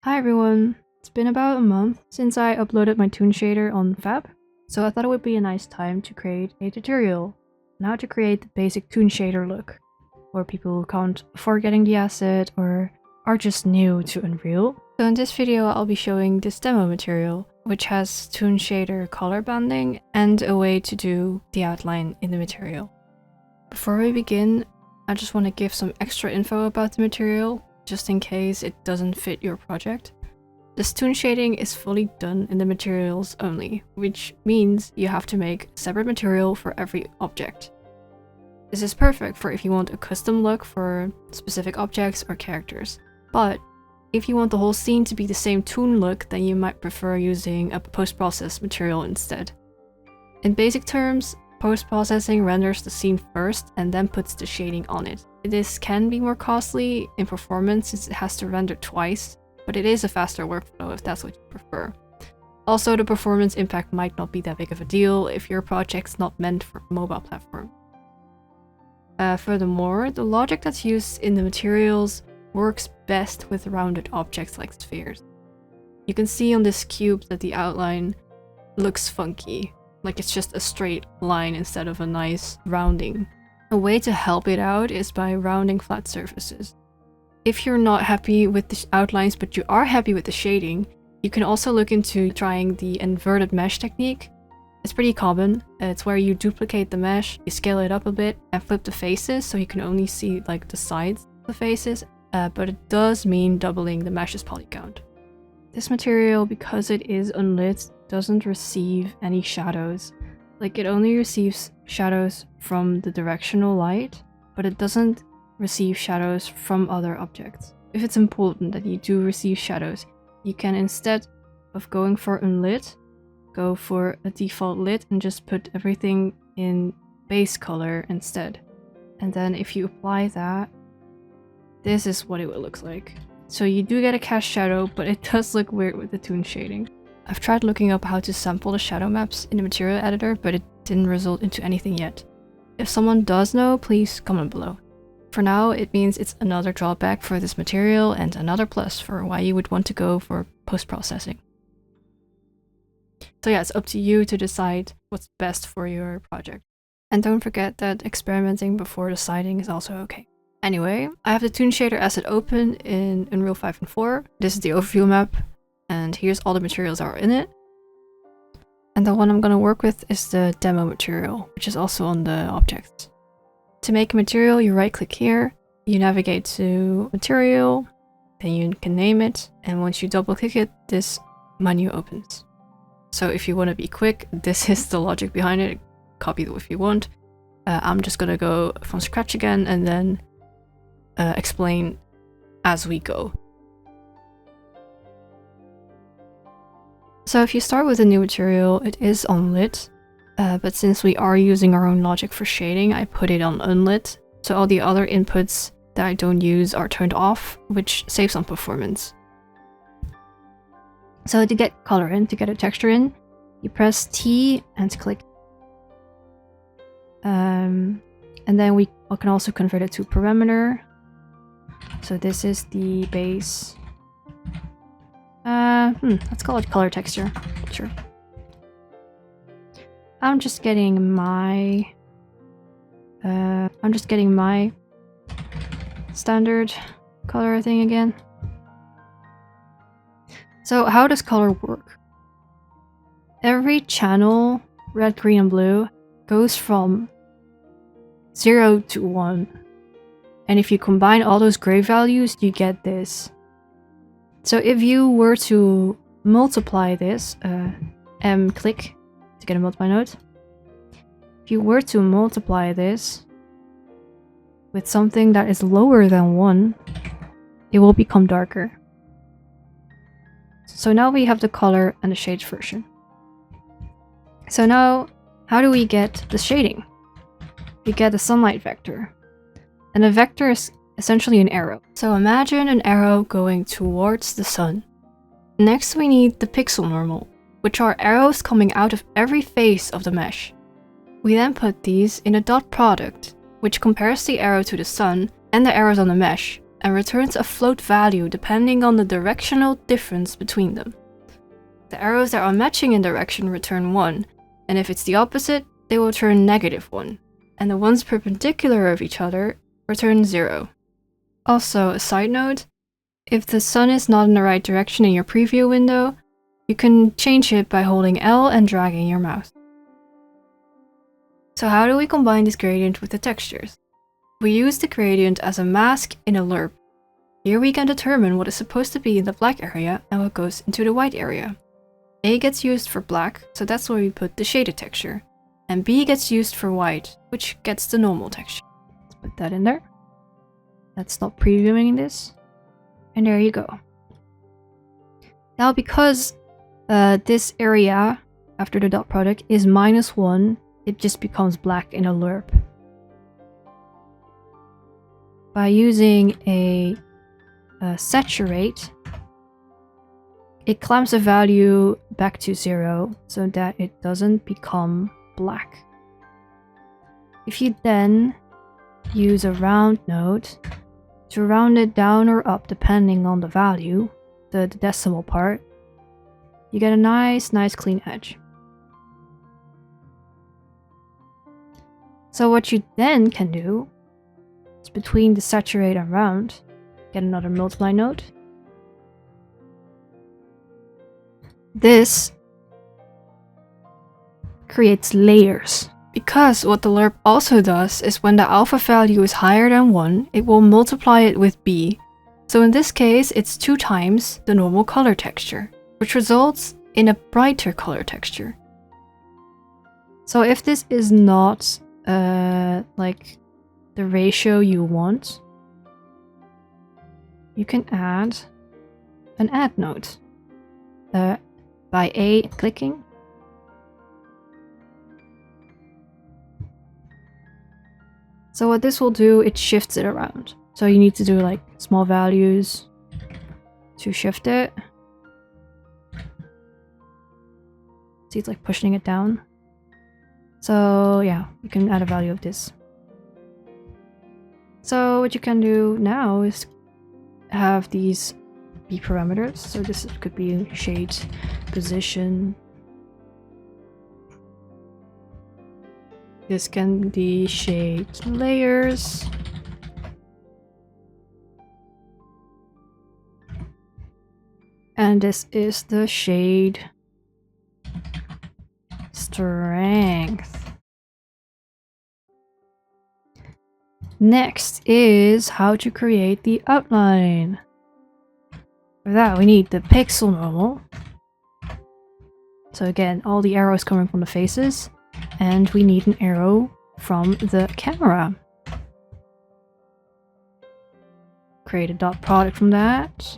Hi everyone! It's been about a month since I uploaded my Toon shader on Fab, so I thought it would be a nice time to create a tutorial on how to create the basic Toon shader look for people who can't afford getting the asset or are just new to Unreal. So in this video I'll be showing this demo material, which has Toon shader color banding and a way to do the outline in the material. Before we begin, I just want to give some extra info about the material, just in case it doesn't fit your project. This Toon shading is fully done in the materials only, which means you have to make a separate material for every object. This is perfect for if you want a custom look for specific objects or characters, but if you want the whole scene to be the same Toon look, then you might prefer using a post-processed material instead. In basic terms, post-processing renders the scene first and then puts the shading on it. This can be more costly in performance since it has to render twice, but it is a faster workflow if that's what you prefer. Also, the performance impact might not be that big of a deal if your project's not meant for a mobile platform. Furthermore, the logic that's used in the materials works best with rounded objects like spheres. You can see on this cube that the outline looks funky, like it's just a straight line instead of a nice rounding. A way to help it out is by rounding flat surfaces. If you're not happy with the outlines but you are happy with the shading, you can also look into trying the inverted mesh technique. It's pretty common. It's where you duplicate the mesh, you scale it up a bit and flip the faces so you can only see like the sides of the faces, but it does mean doubling the mesh's poly count. This material, because it is unlit, doesn't receive any shadows. Like, it only receives shadows from the directional light, but it doesn't receive shadows from other objects. If it's important that you do receive shadows, you can, instead of going for unlit, go for a default lit and just put everything in base color instead. And then if you apply that, this is what it will look like. So you do get a cast shadow, but it does look weird with the Toon shading. I've tried looking up how to sample the shadow maps in the material editor, but it didn't result into anything yet. If someone does know, please comment below. For now, it means it's another drawback for this material and another plus for why you would want to go for post-processing. So yeah, it's up to you to decide what's best for your project. And don't forget that experimenting before deciding is also okay. Anyway, I have the Toon shader asset open in Unreal 5 and 4. This is the overview map, and here's all the materials that are in it. And the one I'm gonna work with is the demo material, which is also on the objects. To make a material, you right click here, you navigate to material, then you can name it, and once you double click it, this menu opens. So if you want to be quick, this is the logic behind it. Copy it if you want. I'm just gonna go from scratch again and then explain as we go. So if you start with a new material, it is on lit, but since we are using our own logic for shading, I put it on unlit, so all the other inputs that I don't use are turned off, which saves on performance. So to get color in, to get a texture in, you press T and click. And then we can also convert it to parameter. So this is the base. Let's call it color texture. Sure. I'm just getting my standard color thing again. So how does color work? Every channel, red, green, and blue, goes from 0 to 1. And if you combine all those gray values, you get this. So if you were to multiply this, click to get a multiply node. If you were to multiply this with something that is lower than 1, it will become darker. So now we have the color and the shades version. So now, how do we get the shading? We get a sunlight vector. And a vector is essentially an arrow. So imagine an arrow going towards the sun. Next we need the pixel normal, which are arrows coming out of every face of the mesh. We then put these in a dot product, which compares the arrow to the sun and the arrows on the mesh, and returns a float value depending on the directional difference between them. The arrows that are matching in direction return 1, and if it's the opposite, they will return -1, and the ones perpendicular of each other return 0. Also, a side note, if the sun is not in the right direction in your preview window, you can change it by holding L and dragging your mouse. So how do we combine this gradient with the textures? We use the gradient as a mask in a lerp. Here we can determine what is supposed to be in the black area and what goes into the white area. A gets used for black, so that's where we put the shaded texture. And B gets used for white, which gets the normal texture. Let's put that in there. Let's stop previewing this. And there you go. Now because this area, after the dot product, is -1, it just becomes black in a lerp. By using a saturate, it clamps a value back to 0 so that it doesn't become black. If you then use a round node to round it down or up depending on the value, the decimal part, you get a nice clean edge. So what you then can do is between the saturate and round, get another multiply node. This creates layers. Because what the lerp also does is when the alpha value is higher than 1, it will multiply it with B. So in this case, it's 2 times the normal color texture, which results in a brighter color texture. So if this is not like the ratio you want, you can add an add node by clicking. So what this will do, it shifts it around. So you need to do like small values to shift it. See, it's like pushing it down. So yeah, you can add a value of this. So what you can do now is have these be parameters. So this could be shade, position. This can be shade layers. And this is the shade strength. Next is how to create the outline. For that we need the pixel normal. So again, all the arrows coming from the faces. And we need an arrow from the camera. Create a dot product from that.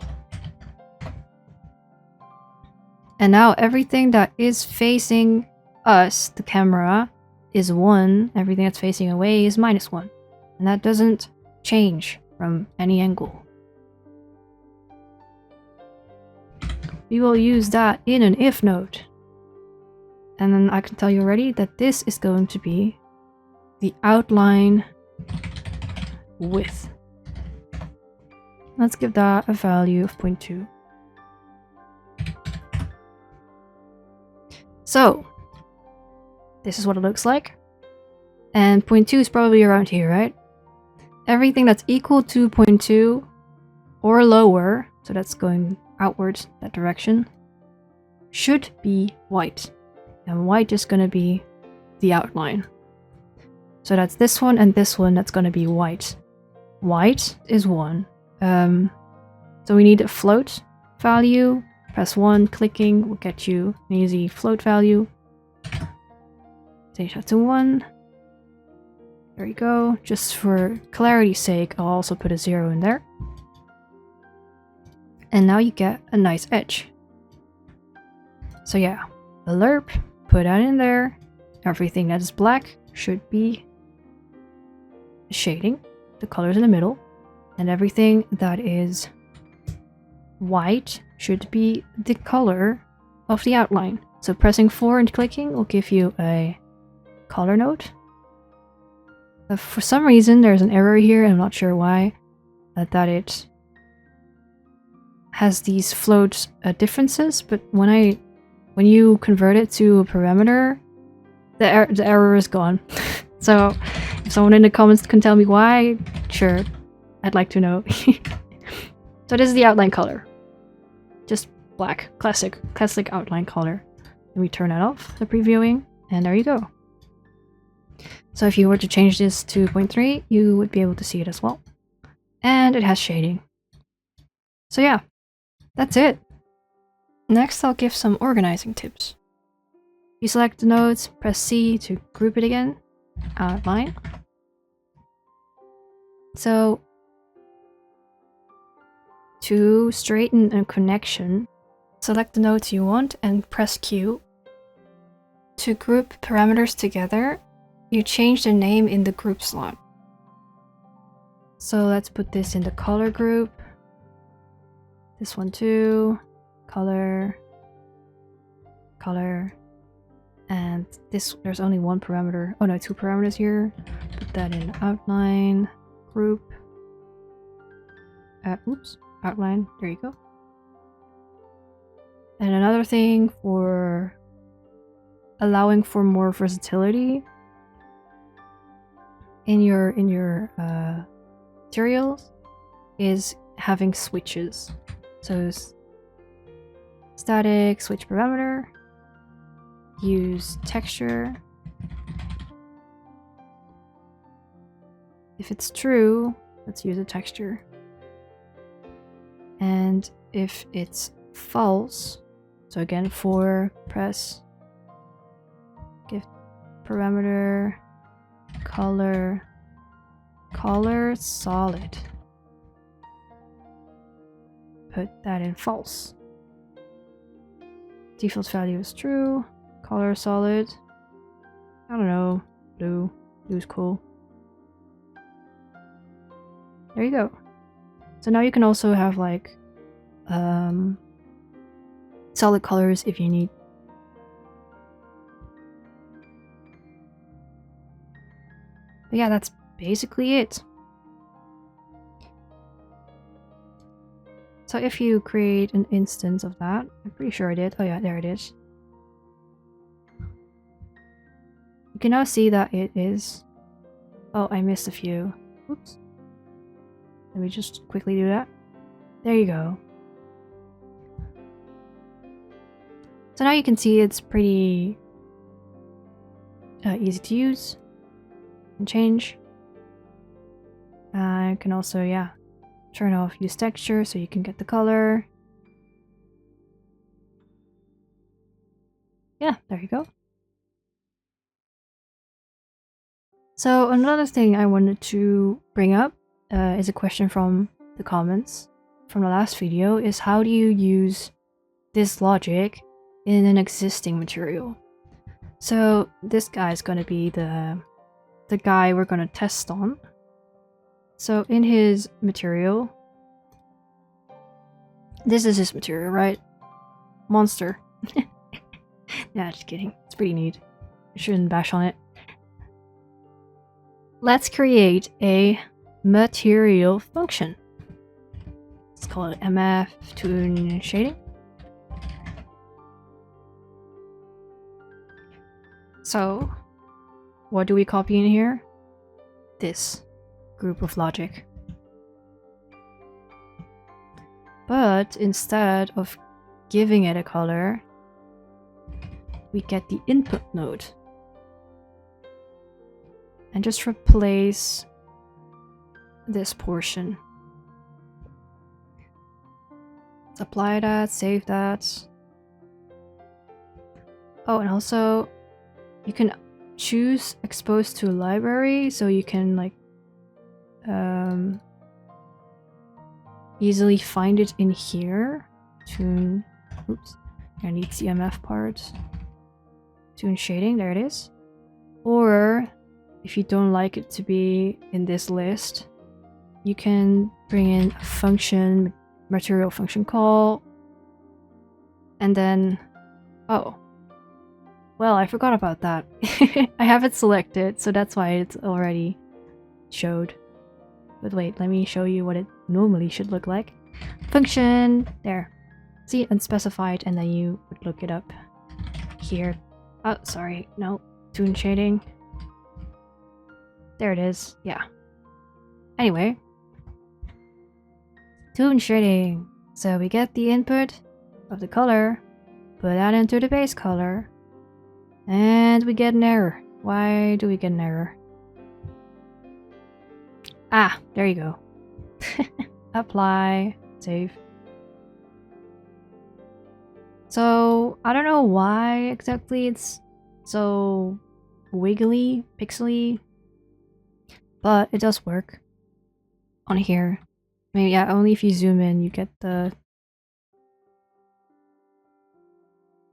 And now everything that is facing us, the camera, is 1. Everything that's facing away is -1. And that doesn't change from any angle. We will use that in an if node. And then I can tell you already that this is going to be the outline width. Let's give that a value of 0.2. So, this is what it looks like. And 0.2 is probably around here, right? Everything that's equal to 0.2 or lower, so that's going outwards, that direction, should be white. And white is going to be the outline. So that's this one and this one that's going to be white. White is 1. So we need a float value. Press 1, clicking will get you an easy float value. Change that to 1. There you go. Just for clarity's sake, I'll also put a 0 in there. And now you get a nice edge. So yeah, the lerp, put that in there. Everything that is black should be shading, the colors in the middle. And everything that is white should be the color of the outline. So pressing 4 and clicking will give you a color node. For some reason there's an error here, I'm not sure why. that it has these float differences, but when you convert it to a parameter, the error is gone. So if someone in the comments can tell me why, sure, I'd like to know. So this is the outline color. Just black, classic outline color. And we turn that off, the previewing, and there you go. So if you were to change this to 0.3, you would be able to see it as well. And it has shading. So yeah, that's it. Next, I'll give some organizing tips. You select the nodes, press C to group it again, outline. So to straighten a connection, select the nodes you want and press Q. To group parameters together, you change the name in the group slot. So let's put this in the color group. This one too. Color. Color. And this, there's only one parameter. Oh no, two parameters here. Put that in outline, group. Oops, outline. There you go. And another thing for allowing for more versatility in your materials is having switches. So static switch parameter, use texture. If it's true, let's use a texture. And if it's false, so again for press, give parameter, color solid. Put that in false. Default value is true. Color solid. I don't know. Blue. Blue's cool. There you go. So now you can also have like solid colors if you need. But yeah, that's basically it. So if you create an instance of that, I'm pretty sure I did. Oh yeah, there it is. You can now see that it is... Oh, I missed a few. Oops. Let me just quickly do that. There you go. So now you can see it's pretty easy to use and change. You can also, yeah, turn off use texture so you can get the color. Yeah, there you go. So another thing I wanted to bring up is a question from the comments from the last video, is how do you use this logic in an existing material? So this guy is going to be the guy we're going to test on. So in his material, this is his material, right? Monster. Yeah, just kidding. It's pretty neat. I shouldn't bash on it. Let's create a material function. Let's call it MF Toon shading. So, what do we copy in here? This group of logic. But instead of giving it a color, we get the input node. And just replace this portion. Let's apply that, save that. Oh, and also you can choose expose to library, so you can like easily find it in here. Toon, oops, I need CMF part. Toon shading, there it is. Or if you don't like it to be in this list, you can bring in a function, material function call, and then, oh, well, I forgot about that. I have it selected, so that's why it's already showed. But wait, let me show you what it normally should look like. Function, there. See, unspecified, and then you would look it up here. Oh, sorry, no, Toon shading. There it is, yeah. Anyway, Toon shading. So we get the input of the color, put that into the base color, and we get an error. Why do we get an error? Ah, there you go. Apply, save. So, I don't know why exactly it's so wiggly, pixely, but it does work on here. I mean, yeah, only if you zoom in you get the...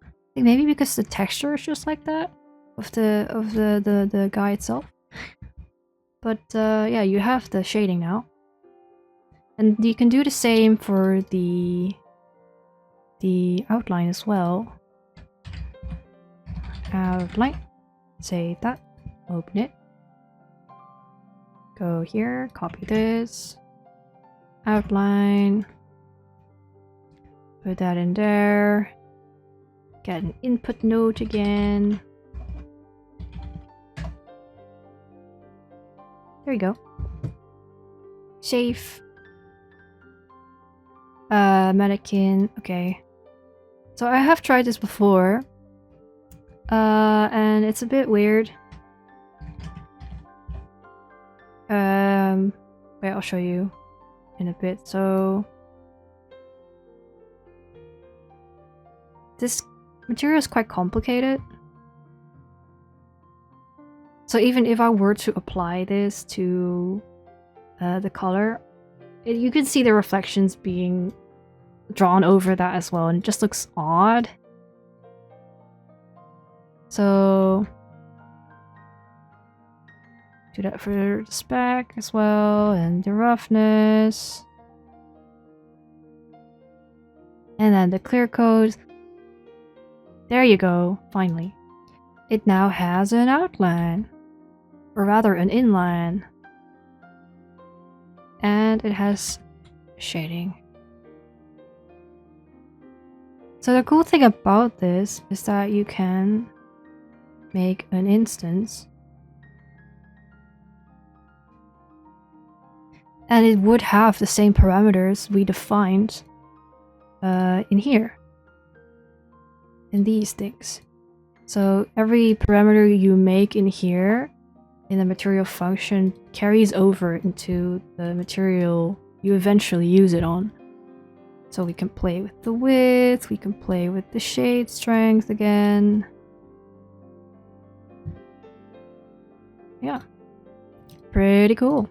I think maybe because the texture is just like that of the guy itself. But yeah, you have the shading now. And you can do the same for the outline as well. Outline. Save that. Open it. Go here. Copy this. Outline. Put that in there. Get an input node again. There you go. Save. Mannequin. Okay. So I have tried this before. And it's a bit weird. Wait, I'll show you in a bit. So this material is quite complicated. So even if I were to apply this to the color, you can see the reflections being drawn over that as well, and it just looks odd. So do that for the spec as well, and the roughness. And then the clear coat. There you go, finally. It now has an outline. Or rather, an inline. And it has shading. So the cool thing about this is that you can make an instance. And it would have the same parameters we defined in here. In these things. So every parameter you make in here in the material function carries over into the material you eventually use it on. So we can play with the width, we can play with the shade strength again. Yeah, pretty cool.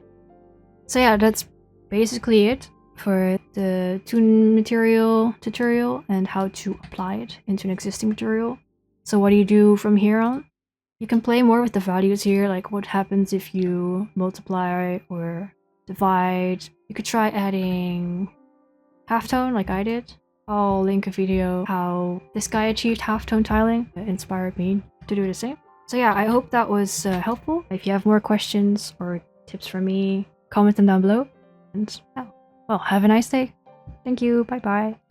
So yeah, that's basically it for the Toon material tutorial and how to apply it into an existing material. So what do you do from here on? You can play more with the values here, like what happens if you multiply or divide. You could try adding halftone like I did. I'll link a video how this guy achieved halftone tiling. It inspired me to do the same. So yeah, I hope that was helpful. If you have more questions or tips for me, comment them down below. And yeah, well, have a nice day. Thank you. Bye bye.